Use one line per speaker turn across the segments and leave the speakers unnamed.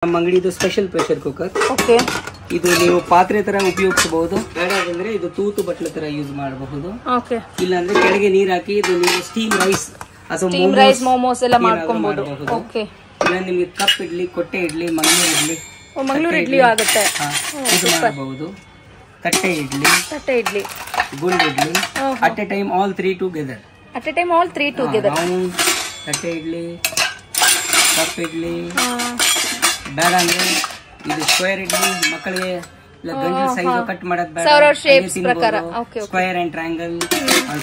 ನಮ್ಮ ಅಂಗಡಿದು special pressure cooker.
Okay,
ಇದು ನೀವು ಪಾತ್ರೆ ತರ ಉಪಯೋಗಿಸಬಹುದು. ಬೇಡ ಅಂದ್ರೆ ಇದು ತೂತು ಬಟ್ಲು ತರ ಯೂಸ್ ಮಾಡಬಹುದು.
ಓಕೆ,
ಇಲ್ಲ ಅಂದ್ರೆ ಕೆಳಗೆ ನೀರ್ ಹಾಕಿ ಇದು ನೀವು ಸ್ಟೀಮ್ ರೈಸ್ ಅಥವಾ
ಸ್ಟೀಮ್ ರೈಸ್ ಮೋಮೋಸ್ ಎಲ್ಲ ಮಾಡ್ಕೊಬಹುದು. ಓಕೆ,
ಇಲ್ಲ ನಿಮಗೆ ಕಪ್ ಇಡ್ಲಿ, ಕೊಟ್ಟೆ ಇಡ್ಲಿ, ಮಂಗಳೂರು ಇಡ್ಲಿ,
ಮಂಗಳೂರು ಇಡ್ಲಿ ಆಗುತ್ತೆ
ಇದು ಮಾಡಬಹುದು. ತಟ್ಟೆ ಇಡ್ಲಿ, ಗುಂಡ್ idli, at a time all three together. ತಟ್ಟೆ ಇಡ್ಲಿ, ಕಪ್ ಇಡ್ಲಿ. ಬೇಡ ಅಂದ್ರೆ ಇದು ಸ್ಕ್ವೇರ್ ಇಡ್ಲಿ, ಮಕ್ಕಳಿಗೆ ಗಂಜಿ ಸೈಜ್ ಕಟ್ ಮಾಡೋದ್ ಬೇಡ, square and triangle,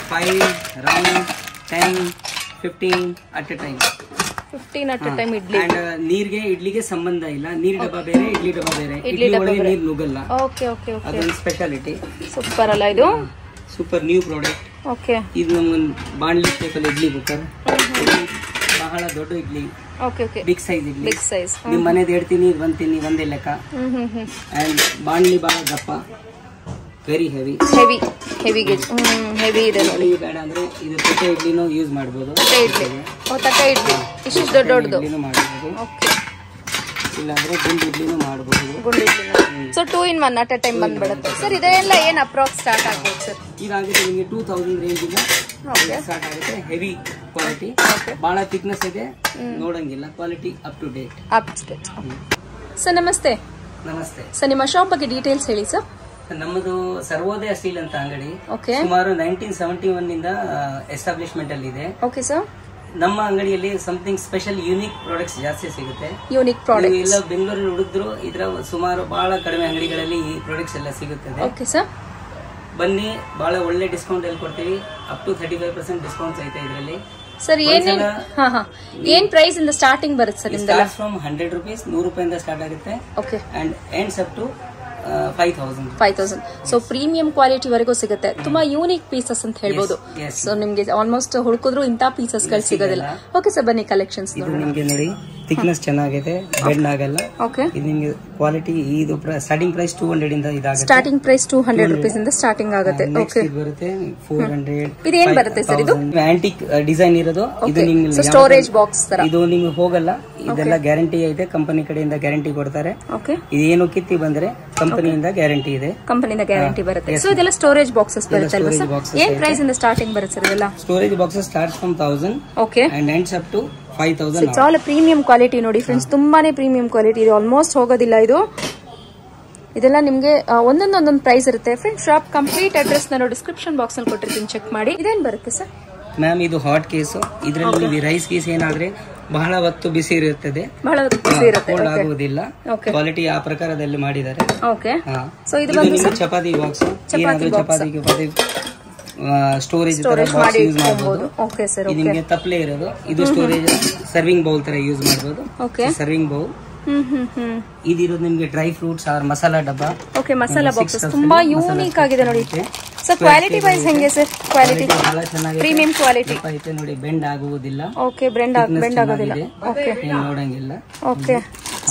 5 round 10 15 at a time.
15 at a time idli.
And ನೀರ್ಗೆ ಇಡ್ಲಿಗೆ ಸಂಬಂಧ ಇಲ್ಲ, ನೀರ್ ಡಬ್ಬ ಬೇರೆ, ಇಡ್ಲಿ ಡಬ್ಬ ಬೇರೆ. ಇಡ್ಲಿ ಒಳಗೆ ನೀರ್ ನುಗ್ಗಲ್ಲ.
ಓಕೆ ಓಕೆ ಓಕೆ,
ಅದೊಂದು ಸ್ಪೆಷಾಲಿಟಿ.
ಸೂಪರ್ ಅಲ್ಲ ಇದು?
Super new product.
ಓಕೆ,
ಇದು ನಮ್ಗೊಂದು ಬಾಂಡ್ಲಿ ಶೇಪಲ್ಲಿ ಇಡ್ಲಿ ಕುಕ್ಕರ್. ಬಹಳ ದೊಡ್ಡ idli,
okay okay,
big size idli.
Big size.
ನಿಮ್ ಮನೆದು ಹೇಳ್ತೀನಿ ಬಂತೀನಿ ಒಂದೇ ಲೆಕ್ಕ. ಅಂಡ್ ಬಾಂಡ್ಲಿ ಬಹಳ ದಪ್ಪ, ವೆರಿ ಹೆವಿ ಗೇಜ್.
ಹೆವಿ ಇದೆ ನೋಡಿ.
ಬೇಡ ಅಂದ್ರೆ ಇದು ತಟ್ಟೆ ಇಡ್ಲಿನೂ ಯೂಸ್ ಮಾಡಬಹುದು.
ತಟ್ಟೆ ಇಡ್ಲಿ ಇಷ್ಟು ದೊಡ್ಡದು
ಮಾಡಬಹುದು.
ಓಕೆ,
ಇಲ್ಲಾಂದ್ರೆ ಗುಂಡ್ ಇಡ್ಲಿನೂ ಮಾಡಬಹುದು.
So 2 in 1 at a time ಬಂದ್ಬಿಡುತ್ತೆ ಸರ್. ಇದೆಲ್ಲ ಏನ್ ಅಪ್ರಾಕ್ಸ್ ಸ್ಟಾರ್ಟ್ ಆಗ್ಬೋದು ಸರ್?
ಇದಾಗುತ್ತೆ ನಿಮಗೆ 2000 ರೇಂಜ್ ಇಂದ ಸ್ಟಾರ್ಟ್ ಆಗುತ್ತೆ. ಹೆವಿ ಕ್ವಾಲಿಟಿ, ಬಹಳ ಥಿಕ್ನೆಸ್ ಇದೆ, ನೋಡಂಗಿಲ್ಲ. Quality up to date.
Sir ನಮಸ್ತೆ.
ನಮಸ್ತೆ
ಸರ್, ನಿಮ್ಮ ಶಾಪ್ ಬಗ್ಗೆ ಡೀಟೇಲ್ಸ್ ಹೇಳಿ ಸರ್.
ನಮ್ಮದು ಸರ್ವೋದಯ ಸ್ಟೀಲ್ ಅಂತ ಅಂಗಡಿ.
ಓಕೆ,
ಸುಮಾರು 1971 ಇಂದ ಎಸ್ಟಾಬ್ಲಿಷ್ಮೆಂಟ್ ಅಲ್ಲಿ ಇದೆ.
Okay sir.
ನಮ್ಮ ಅಂಗಡಿಯಲ್ಲಿ ಸಮಥಿಂಗ್ ಸ್ಪೆಷಲ್ ಯೂನಿಕ್ ಪ್ರಾಡಕ್ಟ್ಸ್ ಜಾಸ್ತಿ ಸಿಗುತ್ತೆ.
ಯೂನಿಕ್ ಪ್ರಾಡಕ್ಟ್ಸ್
ಎಲ್ಲ ಬೆಂಗಳೂರಲ್ಲಿ ಹುಡುಕಿದ್ರು ಇದರ ಸುಮಾರು ಬಹಳ ಕಡಿಮೆ ಅಂಗಡಿಗಳಲ್ಲಿ ಈ ಪ್ರಾಡಕ್ಟ್ಸ್ ಎಲ್ಲ ಸಿಗುತ್ತದೆ.
ಓಕೆ ಸರ್, ಬನ್ನಿ.
ಬಹಳ ಒಳ್ಳೆ ಡಿಸ್ಕೌಂಟ್ ಅಲ್ಲಿ ಕೊಡ್ತೀವಿ. ಅಪ್ ಟು 35% ಡಿಸ್ಕೌಂಟ್ ಐತೆ ಇದರಲ್ಲಿ.
ಸರ್ ಏನ್ ಪ್ರೈಸ್ ಇಂದ ಸ್ಟಾರ್ಟಿಂಗ್ ಬರುತ್ತೆ ಸರ್?
ಫ್ರಮ್ 100 ರೂಪೀಸ್, 100 ರೂಪಾಯಿಂದ ಸ್ಟಾರ್ಟ್ ಆಗುತ್ತೆ.
Okay,
and ends up to
5000. So premium quality ವರೆಗೂ ಸಿಗುತ್ತೆ. ತುಂಬಾ ಯೂನಿಕ್ ಪೀಸಸ್ ಅಂತ ಹೇಳ್ಬೋದು. ಸೊ ನಿಮ್ಗೆ ಆಲ್ಮೋಸ್ಟ್ ಹುಡುಕಿದ್ರು ಇಂತ ಪೀಸಸ್ ಗಳು ಸಿಗೋದಿಲ್ಲ. ಓಕೆ ಸರ್, ಬನ್ನಿ ಕಲೆಕ್ಷನ್ಸ್
ನಿಮ್ಗೆ ನೋಡಿ. ಥಿಕ್ನೆಸ್ ಚೆನ್ನಾಗಿದೆ, ಬೆಂಡ್ ಆಗಲ್ಲ.
ಓಕೆ,
ಇದು ನಿಮ್ಗೆ ಕ್ವಾಲಿಟಿ. ಇದು ಸ್ಟಾರ್ಟಿಂಗ್ ಪ್ರೈಸ್ 200 ಇಂದ ಇದಾಗುತ್ತೆ.
ಸ್ಟಾರ್ಟಿಂಗ್ ಪ್ರೈಸ್ 200 ರೂಪೀಸ್ ಇಂದ ಸ್ಟಾರ್ಟಿಂಗ್ ಆಗುತ್ತೆ. ಓಕೆ,
ಬರುತ್ತೆ 400.
ಇದೇನ್ ಬರುತ್ತೆ ಸರ್? ಇದು
ಆಂಟಿಕ್ ಡಿಸೈನ್ ಇರೋದು. ಇದು ನಿಮ್ಗೆ
ಸ್ಟೋರೇಜ್ ಬಾಕ್ಸ್ ತರ.
ಇದು ನಿಮ್ಗೆ ಹೋಗಲ್ಲ. ಇದೆಲ್ಲ ಗ್ಯಾರಂಟಿ ಇದೆ, ಕಂಪನಿ ಕಡೆಯಿಂದ ಗ್ಯಾರಂಟಿ ಕೊಡ್ತಾರೆ.
ಓಕೆ,
ಇದೇನು ಕಿತ್ತಿ ಬಂದ್ರೆ ಕಂಪನಿಯಿಂದ ಗ್ಯಾರಂಟಿ ಇದೆ.
ಕಂಪನಿಯಿಂದ ಗ್ಯಾರಂಟಿ ಬರುತ್ತೆ. ಸೊ ಇದೆಲ್ಲ ಸ್ಟೋರೇಜ್ ಬಾಕ್ಸಸ್ ಬರುತ್ತೆ ಅಲ್ವಾ ಸರ್? ಏನ್ ಪ್ರೈಸ್ ಇಂದ ಸ್ಟಾರ್ಟಿಂಗ್ ಬರುತ್ತೆ ಸರ್ ಇದೆಲ್ಲ?
Storage boxes starts from 1000.
Okay,
and ends up to 5000.
It's all premium quality ನೋಡಿ ಫ್ರೆಂಡ್ಸ್. ತುಂಬಾನೇ ಪ್ರೀಮಿಯಂ ಕ್ವಾಲಿಟಿ ಇದೆ. ಆಲ್ಮೋಸ್ಟ್ ಹೋಗೋದಿಲ್ಲ ಇದು. ಇದೆಲ್ಲ ನಿಮ್ಗೆ ಒಂದೊಂದು ಪ್ರೈಸ್ ಇರುತ್ತೆ. ಫ್ರೆಂಡ್ಸ್, ಶಾಪ್ ಕಂಪ್ಲೀಟ್ ಅಡ್ರೆಸ್ ನಾನು ಡಿಸ್ಕ್ರಿಪ್ಷನ್ ಬಾಕ್ಸ್ ಅಲ್ಲಿ ಕೊಟ್ಟಿರ್ತೀನಿ, ಚೆಕ್ ಮಾಡಿ. ಇದೇನ್ ಬರುತ್ತೆ ಸರ್?
ಮ್ಯಾಮ್, ಇದು ಹಾಟ್ ಕೇಸು. ಇದರಲ್ಲಿ ರೈಸ್ ಗೀಸ್ ಏನಾದ್ರೆ ಬಹಳ ಹೊತ್ತು ಬಿಸಿ ಇರುತ್ತದೆ, ಕೋಲ್ಡ್ ಆಗುವುದಿಲ್ಲ. ಕ್ವಾಲಿಟಿ ಆ ಪ್ರಕಾರದಲ್ಲಿ ಮಾಡಿದ್ದಾರೆ.
ಓಕೆ, ಸೊ ಇದು
ಚಪಾತಿ ಬಾಕ್ಸ್. ಏನಾದ್ರೂ ಚಪಾತಿ ಸ್ಟೋರೇಜ್ ತರ ಬಾಕ್ಸ್ ಯೂಸ್ ಮಾಡಬಹುದು.
Okay sir.
ನಿಮಗೆ ತಪ್ಪಲೆ ಇರೋದು. ಇದು ಸ್ಟೋರೇಜ್ ಸರ್ವಿಂಗ್ ಬೌಲ್ ತರ ಯೂಸ್ ಮಾಡಬಹುದು.
Okay,
serving bowl. ಇದಿರೋದು ನಿಮ್ಗೆ ಡ್ರೈ ಫ್ರೂಟ್ಸ್ ಆರ್ ಮಸಾಲಾ ಡಬ್ಬ.
ಓಕೆ, ಮಸಾಲಾ ಬಾಕ್ಸ್ ತುಂಬಾ ಯೂನಿಕ್ ಆಗಿದೆ ನೋಡಿ. ಸರ್ ಕ್ವಾಲಿಟಿ ವೈಸ್ ಹೆಂಗೆ ಸರ್? ಕ್ವಾಲಿಟಿ
ಬಹಳ ಚೆನ್ನಾಗಿದೆ,
ಪ್ರೀಮಿಯಂ ಕ್ವಾಲಿಟಿ
ಐತೆ ನೋಡಿ. ಬೆಂಡ್ ಆಗುವುದಿಲ್ಲ.
ಓಕೆ, ಬೆಂಡ್ ಆಗೋದಿಲ್ಲ. ಓಕೆ,
ನೋಡಂಗಿಲ್ಲ.
ಓಕೆ,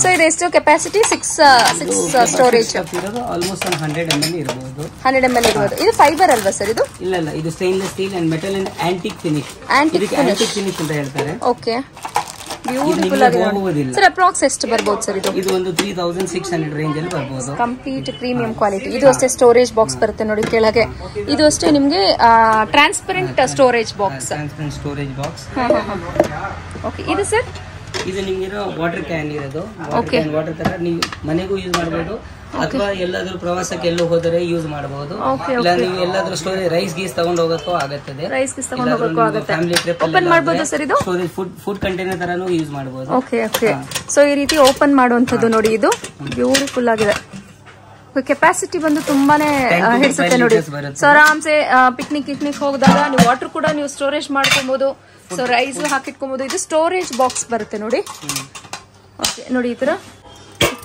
ಸೊ ಇದು ಎಷ್ಟು ಕೆಪಾಸಿಟಿ? 6 ಸ್ಟೋರೇಜ್
ಇರೋದು. ಆಲ್ಮೋಸ್ಟ್ 100 ml ಇರಬಹುದು.
100 ml ಇರಬಹುದು. ಇದು ಫೈಬರ್ ಅಲ್ವಾ ಸರ್ ಇದು?
ಇಲ್ಲ, ಇದು stainless steel and metal and antique finish. Antique finish ಅಂತ ಹೇಳ್ತಾರೆ.
ಓಕೆ, ಬ್ಯೂಟಿಫುಲ್ ಆಗಿದೆ ಸರ್. ಅಪ್ರಾಕ್ಸ್ ಎಷ್ಟು ಬರ್ಬೋದು ಸರ್ ಇದು?
ಇದು ಒಂದು 3600 ರೇಂಜ್ ಅಲ್ಲಿ ಬರ್ಬೋದು.
Complete premium quality. ಇದು ಅಷ್ಟೇ ಸ್ಟೋರೇಜ್ ಬಾಕ್ಸ್ ಬರುತ್ತೆ ನೋಡಿ ಕೆಳಗೆ. ಇದು ಅಷ್ಟೇ ನಿಮ್ಗೆ ಟ್ರಾನ್ಸ್ಪರೆಂಟ್ ಸ್ಟೋರೇಜ್ ಬಾಕ್ಸ್. ಓಕೆ, ಇದು ಸರ್?
ಇದು ನಿಮ್ಗಿರೋ ವಾಟರ್ ಕ್ಯಾನ್ ಇರೋದು. ವಾಟರ್ ತರ ನೀವು ಮನೆಗೂ ಯೂಸ್ ಮಾಡಬಹುದು, ಅಥವಾ ಎಲ್ಲಾದ್ರೂ ಪ್ರವಾಸಕ್ಕೆ ಎಲ್ಲೂ ಹೋದರೆ ಯೂಸ್ ಮಾಡಬಹುದು. ಇಲ್ಲ ನೀವು ಎಲ್ಲಾದ್ರೂ ಸ್ಟೋರೇಜ್ ರೈಸ್ ಗೀಸ್ ತಗೊಂಡು ಹೋಗಕ್ಕೂ ಆಗುತ್ತದೆ. ಫ್ಯಾಮಿಲಿ ಟ್ರಿಪ್
ಓಪನ್ ಮಾಡಬಹುದು ಸರ್. ಇದು
ಫುಡ್ ಕಂಟೈನರ್ ತರಾನು ಯೂಸ್ ಮಾಡಬಹುದು.
ಓಕೆ ಓಕೆ, ಸೊ ಈ ರೀತಿ ಓಪನ್ ಮಾಡುವಂತದ್ದು ನೋಡಿ. ಇದು ಬ್ಯೂಟಿಫುಲ್ ಆಗಿದೆ. ಕೆಪಾಸಿಟಿ ಬಂದು ತುಂಬಾನೇ ಹಿಡಿಸುತ್ತೆ ನೋಡಿ. ಸೊ ಆರಾಮ್ಸೆ ಪಿಕ್ನಿಕ್ ಹೋಗಿದಾಗ ನೀವು ವಾಟರ್ ಕೂಡ ನೀವು ಸ್ಟೋರೇಜ್ ಮಾಡ್ಕೊಬಹುದು. ಸೊ ರೈಸ್ ಹಾಕಿಟ್ಕೊಬಹುದು. ಇದು ಸ್ಟೋರೇಜ್ ಬಾಕ್ಸ್ ಬರುತ್ತೆ ನೋಡಿ. ಓಕೆ, ನೋಡಿ ಈ ತರ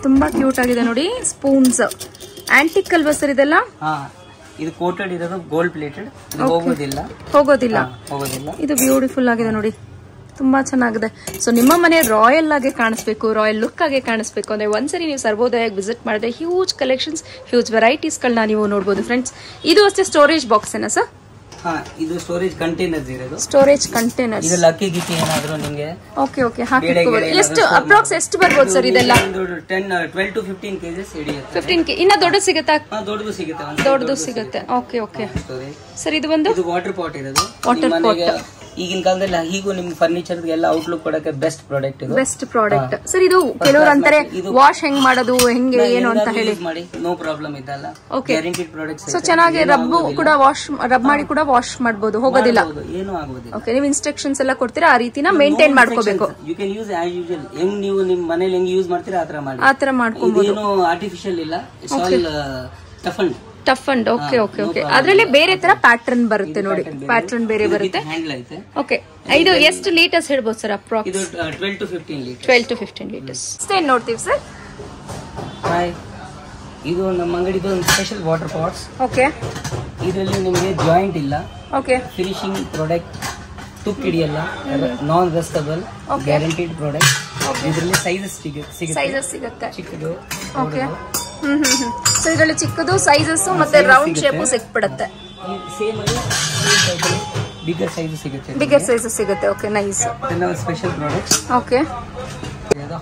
ತುಂಬಾ ಕ್ಯೂಟ್ ಆಗಿದೆ ನೋಡಿ. ಸ್ಪೂನ್ಸ್ ಆಂಟಿಕ್ ಅಲ್ವಾ ಸರ್ ಇದೆಲ್ಲ?
ಇದು ಕೋಟೆಡ್ ಇರೋದು, ಗೋಲ್ಡ್ ಪ್ಲೇಟೆಡ್. ಹೋಗೋದಿಲ್ಲ.
ಇದು ಬ್ಯೂಟಿಫುಲ್ ಆಗಿದೆ ನೋಡಿ, ತುಂಬಾ ಚೆನ್ನಾಗಿದೆ. ಸೊ ನಿಮ್ಮ ಮನೆ ರಾಯಲ್ ಆಗಿ ಕಾಣಿಸ್ಬೇಕು, ರಾಯಲ್ ಲುಕ್ ಆಗಿ ಕಾಣಿಸ್ಬೇಕು ಅಂದ್ರೆ ಒಂದ್ಸರಿ ನೀವು ಸರ್ವೋದಯಕ್ಕೆ ವಿಸಿಟ್ ಮಾಡಿದ್ರೆ ಹ್ಯೂಜ್ ಕಲೆಕ್ಷನ್ಸ್, ಹ್ಯೂಜ್ ವೆರೈಟೀಸ್ ಗಳನ್ನ ನೀವು ನೋಡಬಹುದು ಫ್ರೆಂಡ್ಸ್. ಇದು ಅಷ್ಟೇ ಸ್ಟೋರೇಜ್ ಬಾಕ್ಸ್ ಏನಾ ಸರ್?
ಹಾ, ಇದು ಸ್ಟೋರೇಜ್ ಕಂಟೈನರ್ಸ್ ಇರೋದು.
Storage containers.
ಇದೆಲ್ಲ ಅಕ್ಕಿ ಗಿಕ್ಕಿ ಏನಾದ್ರು ನಿಮ್ಗೆ
ಓಕೆ ಹಾಕಿಟ್ಕೋಬಹುದು. ಎಷ್ಟು ಅಪ್ರಾಕ್ಸ್ ಎಷ್ಟು ಬರ್ಬೋದು ಸರ್ ಇದೆಲ್ಲ?
12 to 15 kgs ಹಿಡಿಯುತ್ತೆ.
15 ಇನ್ನ ದೊಡ್ಡದು ಸಿಗುತ್ತಾ?
ದೊಡ್ಡದು ಸಿಗುತ್ತೆ.
ದೊಡ್ಡದು ಸಿಗುತ್ತೆ. ಓಕೆ ಸರ್ ಇದು ಒಂದು
ವಾಟರ್ ಪಾಟ್ ಇರೋದು.
ವಾಟರ್ ಪಾಟ್
ಈಗಿನ ಕಾಲದಲ್ಲಿ ಹೀಗೂ ನಿಮ್ ಫರ್ನಿಚರ್ ಎಲ್ಲ ಔಟ್ಲುಕ್ ಕೊಡಕ್ಕೆ ಬೆಸ್ಟ್ ಪ್ರಾಡಕ್ಟ್ ಇದು.
Best product sir. ಇದು ಕೆಲವರು ಅಂತಾರೆ ವಾಶ್ ಹೆಂಗ್ ಮಾಡೋದು ಹೆಂಗೆ ಏನು ಅಂತ ಹೇಳಿ.
ಮಾಡಿ ನೋ ಪ್ರಾಬ್ಲಮ್ ಇದಲ್ಲ. Guaranteed products.
ಸೊ ಚೆನ್ನಾಗಿ ರಬ್ ಕೂಡ ರಬ್ ಮಾಡಿ ಕೂಡ ವಾಶ್ ಮಾಡಬಹುದು, ಹೋಗೋದಿಲ್ಲ,
ಏನು ಆಗೋದಿಲ್ಲ.
ಓಕೆ ನೀವು ಇನ್ಸ್ಟ್ರಕ್ಷನ್ಸ್ ಎಲ್ಲ ಕೊಡ್ತೀರಾ, ಆ ರೀತಿನ ಮೇಂಟೈನ್ ಮಾಡ್ಕೋಬೇಕು.
You can use as usual. ಹೆಂಗ್ ನೀವು ನಿಮ್ ಮನೇಲಿ ಹೆಂಗ್ ಯೂಸ್ ಮಾಡ್ತೀರಾ ಆ ತರ ಮಾಡ್ಕೊಬಹುದು. ಏನು ಆರ್ಟಿಫಿಷಿಯಲ್ ಇಲ್ಲ, it's all tough and. Okay ಅದ್ರಲ್ಲಿ ಬೇರೆ ತರ ಪ್ಯಾಟರ್ನ್ ಬರುತ್ತೆ ನೋಡಿ, ಪ್ಯಾಟರ್ನ್ ಬೇರೆ ಬರುತ್ತೆ. ಓಕೆ ಇದು ಎಷ್ಟು ಲೀಟರ್ಸ್ ಹೇಳ್ಬೋದು ಸರ್ ಅಪ್ರಾಕ್ಸ್? ಇದು 12 to 15 ಲೀಟರ್ಸ್.
12 to 15 litres. ಏನ್ ನೋಡ್ತೀವಿ ಸರ್?
ಇದು ನಮ್ಮ ಅಂಗಡಿದು ಒಂದು ಸ್ಪೆಷಲ್ ವಾಟರ್ ಪಾಟ್ಸ್.
ಓಕೆ
ಇದರಲ್ಲಿ ನಿಮಗೆ ಜಾಯಿಂಟ್ ಇಲ್ಲ.
ಓಕೆ
ಫಿನಿಶಿಂಗ್ ಪ್ರಾಡಕ್ಟ್, ತುಕ್ಕು ಹಿಡಿಯಲ್ಲ, ನಾನ್ ರಸ್ಟಬಲ್, ಗ್ಯಾರಂಟಿಡ್ ಪ್ರಾಡಕ್ಟ್. ಇದರಲ್ಲಿ ಸೈಜಸ್ ಸಿಗುತ್ತೆ. ಚಿಕ್ಕದು.
ಓಕೆ ಸೊ ಇದರಲ್ಲಿ ಚಿಕ್ಕದು ಸೈಜಸ್ ಮತ್ತೆ ರೌಂಡ್ ಶೇಪ್ ಸಿಕ್ಬಿಡುತ್ತೆ.
ಸೇಮ್ ಬಿಗರ್ ಸೈಜ್ ಸಿಗುತ್ತೆ.
Okay nice.
Special products.
Okay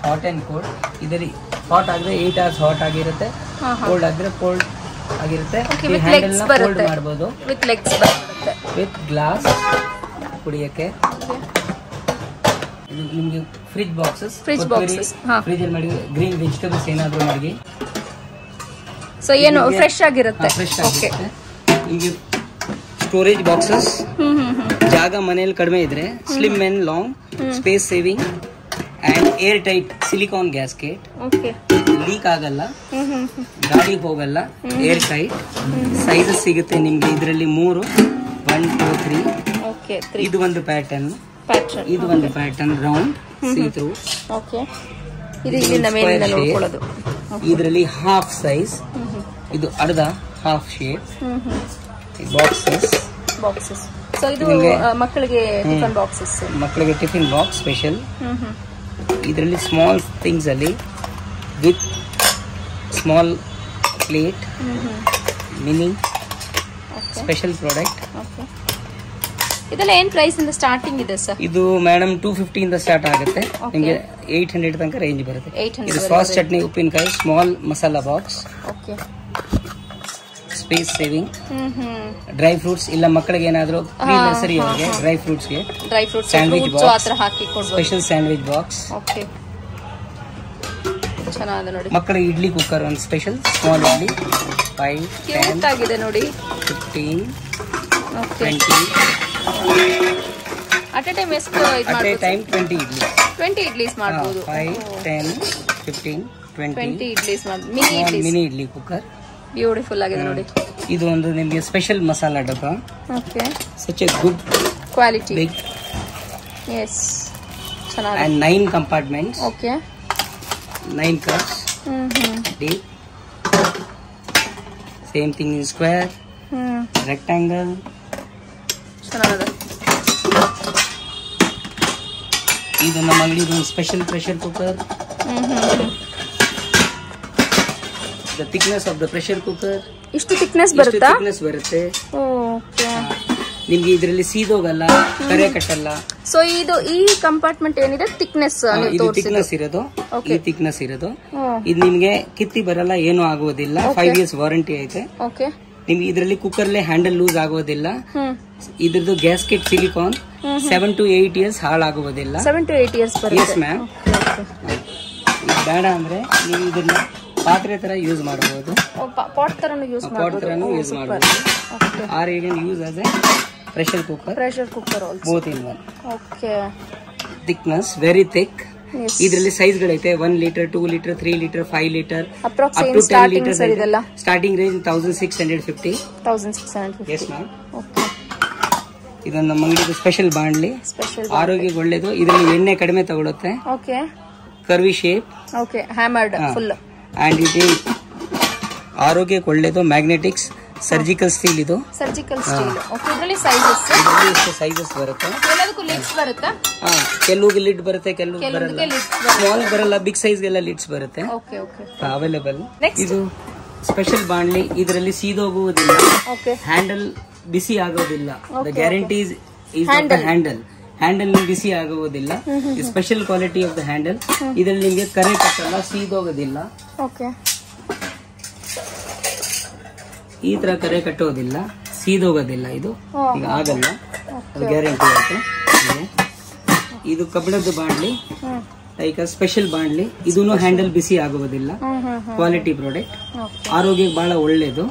hot and cold. ಇದರಲ್ಲಿ ಹಾಟ್ ಆದ್ರೆ 8 hours ಹಾಟ್ ಆಗಿರುತ್ತೆ, ಕೋಲ್ಡ್ ಆದ್ರೆ ಕೋಲ್ಡ್ ಆಗಿರುತ್ತೆ. ಕೋಲ್ಡ್ ಮಾಡಬಹುದು
ವಿತ್ ಲೆಗ್ಸ್ ಬರುತ್ತೆ,
ವಿತ್ ಗ್ಲಾಸ್ ಕುಡಿಯಕ್ಕೆ. ಇದು ನಿಮಗೆ ಫ್ರಿಜ್ ಬಾಕ್ಸಸ್. ಫ್ರಿಜ್ ಅಲ್ಲಿ ಮಾಡಿ ಗ್ರೀನ್ ವೆಜಿಟೇಬಲ್ಸ್ ಏನಾದ್ರು ಮಾಡಿ.
ಸೊ ಏನು ಫ್ರೆಶ್ ಆಗಿರುತ್ತೆ.
ಓಕೆ ನಿಮಗೆ ಸ್ಟೋರೇಜ್ ಬಾಕ್ಸಸ್. ಜಾಗ ಮನೆಯಲ್ಲಿ ಕಡಿಮೆ ಇದ್ರೆ slim and long, space saving and air tight silicon gasket.
Okay
leak ಆಗಲ್ಲ, ಗಾಡಿ ಹೋಗಲ್ಲ, ಏರ್ ಟೈಟ್. ಸೈಜಸ್ ಸಿಗುತ್ತೆ ನಿಮ್ಗೆ ಇದರಲ್ಲಿ 3, 1, 2, 3.
ಓಕೆ
ಇದು ಒಂದು ಪ್ಯಾಟರ್ನ್. ಇದು ಒಂದು pattern round see through.
Okay ಇದು ಇಲ್ಲಿಂದ ಮೇಲಿಂದ ನೋಡ್ಕೊಳ್ಳೋದು.
ಇದರಲ್ಲಿ ಹಾಫ್ ಸೈಜ್, ಇದು ಅರ್ಧ ಹಾಫ್ ಶೇಪ್. ಬಾಕ್ಸಸ್.
ಸೊ ಇದು ಮಕ್ಕಳಿಗೆ ಟಿಫನ್ ಬಾಕ್ಸಸ್.
ಮಕ್ಕಳಿಗೆ ಟಿಫಿನ್ ಬಾಕ್ಸ್ ಸ್ಪೆಷಲ್. ಇದರಲ್ಲಿ ಸ್ಮಾಲ್ ಥಿಂಗ್ಸ್ ಅಲ್ಲಿ with small plate, mini special product.
ಇದೆಲ್ಲ ಏನ್ ಪ್ರೈಸ್ ಇಂದ ಸ್ಟಾರ್ಟಿಂಗ್ ಇದೆ ಸರ್?
ಇದು ಮೇಡಮ್ 250 ಇಂದ ಸ್ಟಾರ್ಟ್ ಆಗುತ್ತೆ, ನಿಮಗೆ 800 ತನಕ ರೇಂಜ್ ಬರುತ್ತೆ. ಇದು ಸಾಸ್ ಚಟ್ನಿ, ಉಪ್ಪಿನಕಾಯಿ, small masala box.
Okay
space saving. Dry fruits ಇಲ್ಲ ಮಕ್ಕಳಿಗೆ ಏನಾದ್ರು ನರ್ಸರಿ ಅವರಿಗೆ dry fruits sandwich box, special sandwich box.
Okay ಚೆನ್ನಾಗಿದೆ ನೋಡಿ.
ಮಕ್ಕಳಿಗೆ ಇಡ್ಲಿ ಕುಕ್ಕರ್ ಒಂದು ಸ್ಪೆಷಲ್ ಸ್ಮಾಲ್ ಇಡ್ಲಿ. 5, 10
ಆಗಿದೆ ನೋಡಿ.
15,
ಓಕೆ
20.
ಅಟ್ ಎ ಟೈಮ್ ಎಷ್ಟು ಇದು
ಮಾಡ್ಬೋದು? ಅಟ್ ಎ ಟೈಮ್ 20
ಇಡ್ಲೀಸ್ ಮಾಡಬಹುದು.
5, 10, 15, 20
ಇಡ್ಲೀಸ್ ಮಾಡಬಹುದು.
Mini idli cooker.
ಬ್ಯೂಟಿಫುಲ್ ಆಗಿದೆ ನೋಡಿ.
ಇದು ಒಂದು ನಿಮಗೆ ಸ್ಪೆಷಲ್ ಮಸಾಲಾ ಡಬ್ಬ.
Okay
such a good
quality.
Big.
Yes ಚೆನ್ನಾಗಿದೆ.
And 9 compartments.
ಓಕೆ
9 cups. Deep. Same thing in square. Rectangle.
ಚೆನ್ನಾಗಿದೆ.
ಇದು ನಮ್ಮ ಅಂಗಡಿದು special pressure cooker. The thickness of the pressure cooker.
ಇಷ್ಟು ಥಿಕ್ನೆಸ್ ಬರುತ್ತಾ?
ಥಿಕ್ನೆಸ್ ಬರುತ್ತೆ.
ಓಕೆ
ನಿಮಗೆ ಇದರಲ್ಲಿ ಸೀದೋಗಲ್ಲ, ಕರೆ ಕಟ್ಟಲ್ಲ.
ಸೊ ಇದು ಈ ಕಂಪಾರ್ಟ್ಮೆಂಟ್ ಏನಿದೆ ಥಿಕ್ನೆಸ್
ಇದು ಥಿಕ್ನೆಸ್ ಇರೋದು. ಈ ಥಿಕ್ನೆಸ್ ಇರೋದು. ಇದು ನಿಮಗೆ ಕಿತ್ತಿ ಬರಲ್ಲ, ಏನು ಆಗೋದಿಲ್ಲ. 5 years ವಾರಂಟಿ ಐತೆ.
ಓಕೆ
ನಿಮ್ಗೆ ಇದರಲ್ಲಿ ಕುಕ್ಕರ್ಲೆ ಹ್ಯಾಂಡಲ್ ಲೂಸ್ ಆಗೋದಿಲ್ಲ. ಇದ್ರದ್ದು ಗ್ಯಾಸ್ಕೆಟ್ ಸಿಲಿಕಾನ್ 7 to 8 years ಹಾಳಾಗುವುದಿಲ್ಲ.
7 to 8 years ಬರುತ್ತೆ.
Yes ma'am. ಬೇಡ ಅಂದ್ರೆ ನೀವು ಇದನ್ನ ಪಾತ್ರೆ ತರ ಯೂಸ್ ಮಾಡಬಹುದು.
ಪಾಟ್ ತರನು ಯೂಸ್
ಮಾಡಬಹುದು. Or you can use as a pressure cooker also. Both in one.
Okay
thickness very thick. ಇದರಲ್ಲಿ ಸೈಜ್ ಗಳೈತೆ 1 liter, 2 liter, 3 liter, 5 liter, up to 10 liters. Starting range 1650. Yes ma'am.
Okay
ಇದೊಂದು ನಮ್ಮ ಅಂಗಡಿದು special ಬಾಂಡ್ಲಿ. ಆರೋಗ್ಯಕ್ಕೆ ಒಳ್ಳೇದು. ಇದರಲ್ಲಿ ಎಣ್ಣೆ ಕಡಿಮೆ ತಗೊಳುತ್ತೆ.
Okay
ಕರ್ವಿ shape.
Okay hammered full.
And ಇದು ಆರೋಗ್ಯಕ್ಕೆ ಒಳ್ಳೇದು. Magnetics surgical steel. ಇದು
ಸರ್ಜಿಕಲ್ ಸ್ಟೀಲ್. ಓಕೆ ಇದರಲ್ಲಿ ಸೈಜಸ್
ಬರುತ್ತೆ.
ಎಲ್ಲದಕ್ಕೂ ಲಿಡ್ಸ್ ಬರುತ್ತೆ.
ಕೆಲವು ಲಿಡ್ ಬರುತ್ತೆ, ಕೆಲವು ಬರಲ್ಲ. ಸ್ಮಾಲ್ ಬರಲ್ಲ, ಬಿಗ್ ಸೈಜ್ ಗೆಲ್ಲ ಲಿಡ್ಸ್ ಬರುತ್ತೆ.
Okay okay
available. ಇದು ಸ್ಪೆಷಲ್ ಬಾಂಡ್ಲಿ. ಇದರಲ್ಲಿ ಸೀದೋಗುವುದಿಲ್ಲ.
ಓಕೆ
ಹ್ಯಾಂಡಲ್ ಬಿಸಿ ಆಗೋದಿಲ್ಲ. The guarantee is the handle ನಿಮ್ಗೆ ಬಿಸಿ ಆಗುವುದಿಲ್ಲ. Special quality of the handle. ಇದ್ರಲ್ಲಿ ನಿಮ್ಗೆ ಕರೆ ಕಟ್ಟಲ್ಲ, ಸೀದೋಗೋದಿಲ್ಲ. ಈ ತರ ಕರೆ ಕಟ್ಟೋದಿಲ್ಲ, ಸೀದೋಗೋದಿಲ್ಲ. ಇದು ಈಗ ಆಗಲ್ಲ, ಅದು ಗ್ಯಾರಂಟಿ ಆಯ್ತು. ಇದು ಕಬ್ಬಿಣದ ಬಾಂಡ್ಲಿ, ಲೈಕ್ ಸ್ಪೆಷಲ್ ಬಾಂಡ್ಲಿ. ಇದೂನು ಹ್ಯಾಂಡಲ್ ಬಿಸಿ ಆಗುವುದಿಲ್ಲ. ಕ್ವಾಲಿಟಿ ಪ್ರಾಡಕ್ಟ್, ಆರೋಗ್ಯಕ್ಕೆ ಬಹಳ ಒಳ್ಳೇದು.